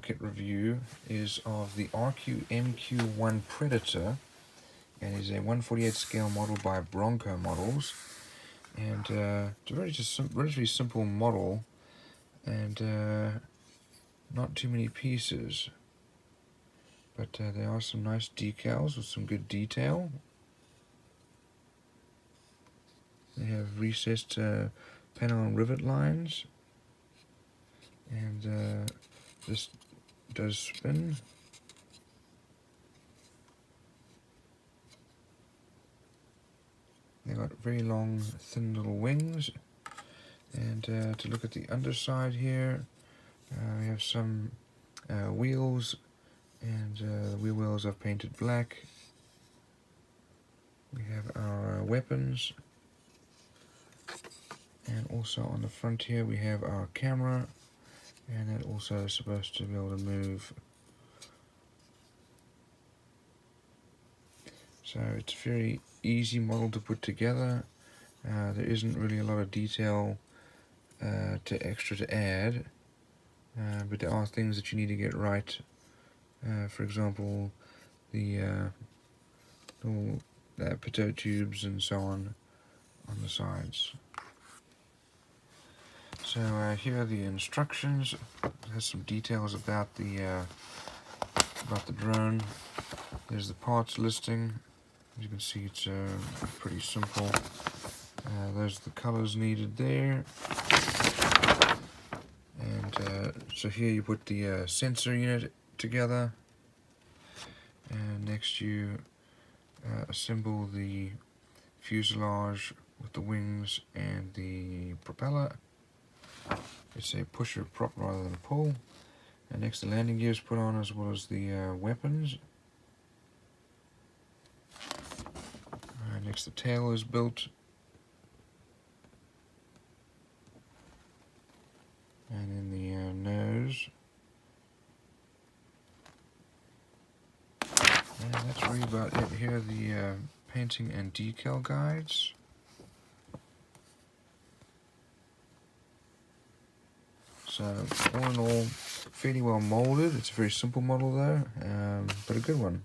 kit review is of the MQ-1 Predator, and is a 1/48 scale model by Bronco Models, and it's a relatively simple model, and not too many pieces, but there are some nice decals with some good detail. They have recessed panel and rivet lines, and this does spin. They've got very long, thin little wings. And to look at the underside here, we have some wheels, and the wheel wells are painted black. We have our weapons, and also on the front here we have our camera, and that also is supposed to be able to move. So it's a very easy model to put together. There isn't really a lot of detail extra to add, but there are things that you need to get right. For example, the little pitot tubes and so on the sides. So here are the instructions. It has some details about the drone. There's the parts listing. As you can see, it's pretty simple. There's the colors needed there. And so here you put the sensor unit together. And next you assemble the fuselage with the wings and the propeller. It's a pusher prop rather than a pull. And next the landing gear is put on, as well as the weapons. Next the tail is built. And then the nose. And that's really about it. Here are the painting and decal guides. So all in all, fairly well molded. It's a very simple model though, but a good one.